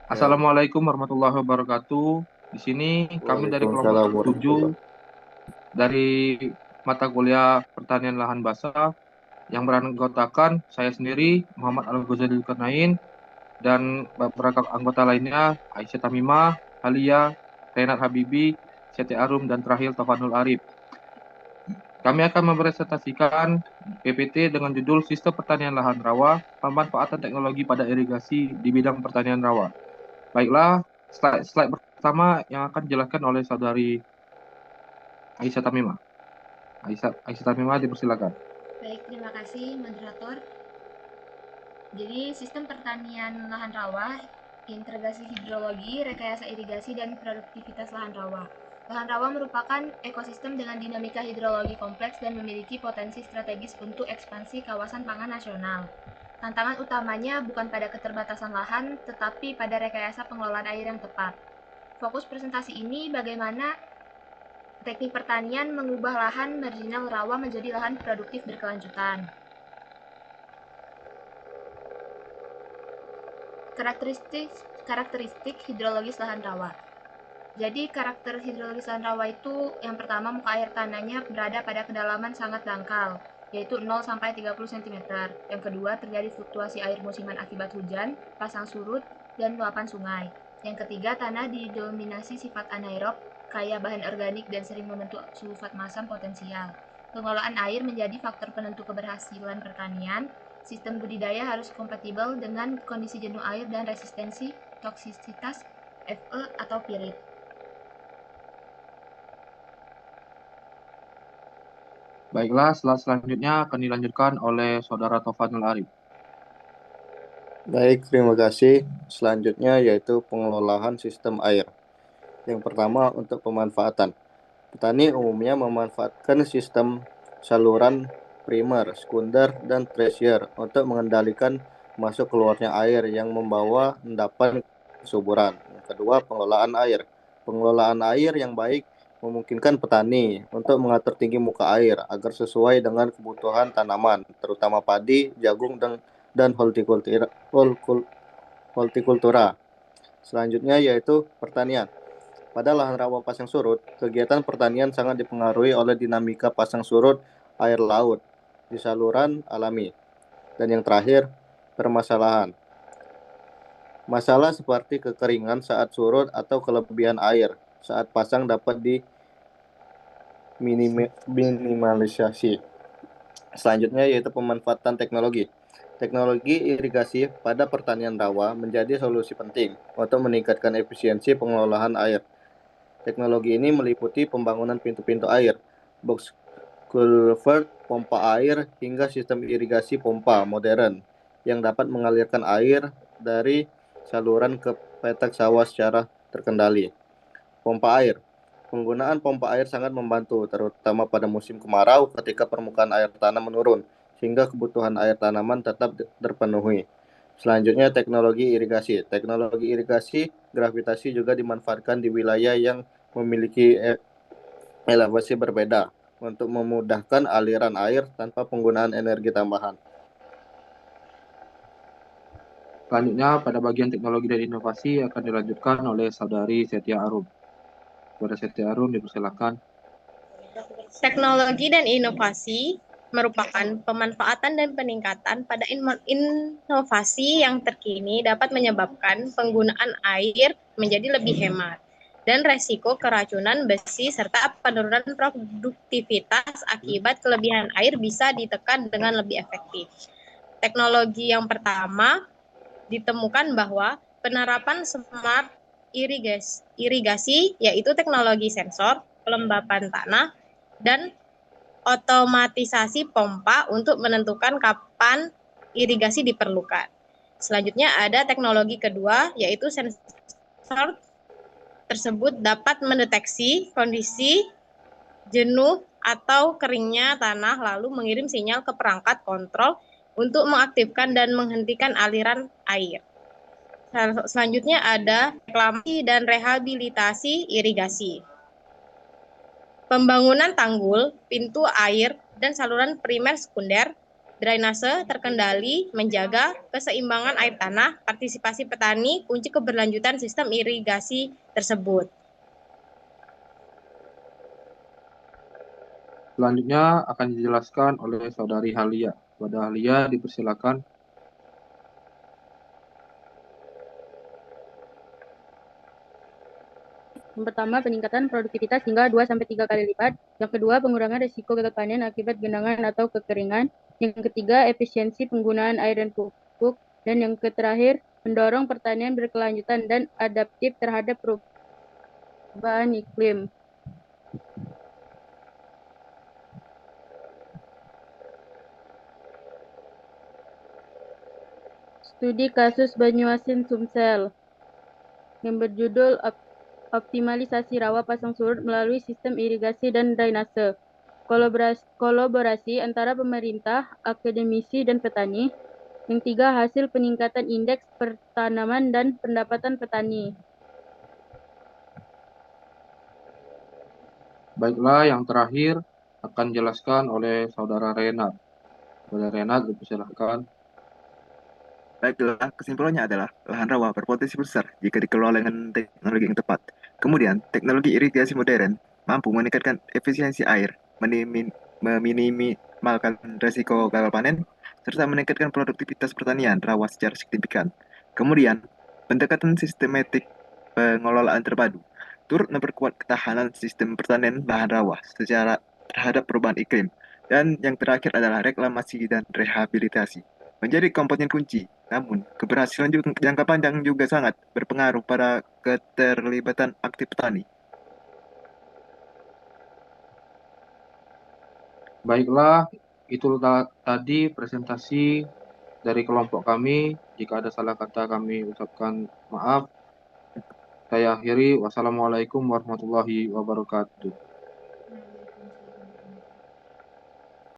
Ya, Assalamualaikum warahmatullahi wabarakatuh. Di sini kami dari kelompok Waalaikumsalam 7 warahmatullah. dari mata kuliah Pertanian Lahan Basah yang beranggotakan saya sendiri Muhammad Al-Ghazali Karnain dan beberapa anggota lainnya Aisyah Tamimah, Halia, Renat Habibi, Siti Arum dan terakhir Tafanul Arif. Kami akan mempresentasikan PPT dengan judul Sistem Pertanian Lahan Rawa, Pemanfaatan Teknologi pada Irigasi di Bidang Pertanian Rawa. Baiklah, slide pertama yang akan dijelaskan oleh saudari Aisyah Tamimah. Aisyah Tamimah dipersilakan. Baik, terima kasih moderator. Jadi, sistem pertanian lahan rawa, integrasi hidrologi, rekayasa irigasi, dan produktivitas lahan rawa. Lahan rawa merupakan ekosistem dengan dinamika hidrologi kompleks dan memiliki potensi strategis untuk ekspansi kawasan pangan nasional. Tantangan utamanya bukan pada keterbatasan lahan, tetapi pada rekayasa pengelolaan air yang tepat. Fokus presentasi ini bagaimana teknik pertanian mengubah lahan marginal rawa menjadi lahan produktif berkelanjutan. Karakteristik karakteristik hidrologis lahan rawa. Jadi karakter hidrologis lahan rawa itu yang pertama muka air tanahnya berada pada kedalaman sangat dangkal, yaitu 0 sampai 30 cm. Yang kedua terjadi fluktuasi air musiman akibat hujan, pasang surut, dan luapan sungai. Yang ketiga tanah didominasi sifat anaerob, kaya bahan organik dan sering membentuk sulfat masam potensial. Pengelolaan air menjadi faktor penentu keberhasilan pertanian. Sistem budidaya harus kompatibel dengan kondisi jenuh air dan resistensi toksisitas Fe atau pirit. Baiklah, selanjutnya akan dilanjutkan oleh saudara Tafanul Arif. Baik, terima kasih. Selanjutnya yaitu pengelolaan sistem air. Yang pertama untuk pemanfaatan. Petani umumnya memanfaatkan sistem saluran primer, sekunder, dan tersier untuk mengendalikan masuk keluarnya air yang membawa endapan kesuburan. Yang kedua, pengelolaan air. Pengelolaan air yang baik memungkinkan petani untuk mengatur tinggi muka air agar sesuai dengan kebutuhan tanaman, terutama padi, jagung, dan hortikultura. Selanjutnya yaitu pertanian. Pada lahan rawa pasang surut, kegiatan pertanian sangat dipengaruhi oleh dinamika pasang surut air laut di saluran alami. Dan yang terakhir, permasalahan. Masalah seperti kekeringan saat surut atau kelebihan air saat pasang dapat diminimalisasi. Selanjutnya yaitu pemanfaatan teknologi. Teknologi irigasi pada pertanian rawa menjadi solusi penting untuk meningkatkan efisiensi pengelolaan air. Teknologi ini meliputi pembangunan pintu-pintu air, box culvert, pompa air, hingga sistem irigasi pompa modern yang dapat mengalirkan air dari saluran ke petak sawah secara terkendali. Pompa air. Penggunaan pompa air sangat membantu, terutama pada musim kemarau ketika permukaan air tanah menurun, sehingga kebutuhan air tanaman tetap terpenuhi. Selanjutnya, teknologi irigasi. Teknologi irigasi gravitasi juga dimanfaatkan di wilayah yang memiliki elevasi berbeda untuk memudahkan aliran air tanpa penggunaan energi tambahan. Selanjutnya pada bagian teknologi dan inovasi akan dilanjutkan oleh saudari Setia Arum. Saudara Setia Arum dipersilakan. Teknologi dan inovasi merupakan pemanfaatan dan peningkatan pada inovasi yang terkini dapat menyebabkan penggunaan air menjadi lebih hemat dan resiko keracunan besi serta penurunan produktivitas akibat kelebihan air bisa ditekan dengan lebih efektif. Teknologi yang pertama ditemukan bahwa penerapan smart irigasi yaitu teknologi sensor, pelembapan tanah, dan otomatisasi pompa untuk menentukan kapan irigasi diperlukan. Selanjutnya ada teknologi kedua, yaitu sensor tersebut dapat mendeteksi kondisi jenuh atau keringnya tanah lalu mengirim sinyal ke perangkat kontrol untuk mengaktifkan dan menghentikan aliran air. Selanjutnya ada reklamasi dan rehabilitasi irigasi. Pembangunan tanggul, pintu air, dan saluran primer sekunder Drainase terkendali, menjaga keseimbangan air tanah, partisipasi petani, kunci keberlanjutan sistem irigasi tersebut. Selanjutnya akan dijelaskan oleh Saudari Halia. Kepada Halia dipersilakan. Yang pertama, peningkatan produktivitas hingga 2-3 kali lipat. Yang kedua, pengurangan risiko gagal panen akibat genangan atau kekeringan. Yang ketiga, efisiensi penggunaan air dan pupuk. Dan yang terakhir, mendorong pertanian berkelanjutan dan adaptif terhadap perubahan iklim. Studi kasus Banyuasin Sumsel yang berjudul Optimalisasi Rawa Pasang Surut melalui Sistem Irigasi dan Drainase. Kolaborasi antara pemerintah, akademisi, dan petani. Yang tiga, hasil peningkatan indeks pertanaman dan pendapatan petani. Baiklah, yang terakhir akan dijelaskan oleh Saudara Renat. Saudara Renat dipersilakan. Baiklah, kesimpulannya adalah lahan rawa berpotensi besar jika dikelola dengan teknologi yang tepat. Kemudian, teknologi irigasi modern mampu meningkatkan efisiensi air, meminimalkan resiko gagal panen, serta meningkatkan produktivitas pertanian rawa secara signifikan. Kemudian, pendekatan sistematik pengelolaan terpadu turut memperkuat ketahanan sistem pertanian lahan rawa secara terhadap perubahan iklim. Dan yang terakhir adalah reklamasi dan rehabilitasi menjadi komponen kunci. Namun, keberhasilan jangka panjang juga sangat berpengaruh pada keterlibatan aktif petani. Baiklah, itu tadi presentasi dari kelompok kami. Jika ada salah kata kami ucapkan maaf. Saya akhiri. Wassalamualaikum warahmatullahi wabarakatuh.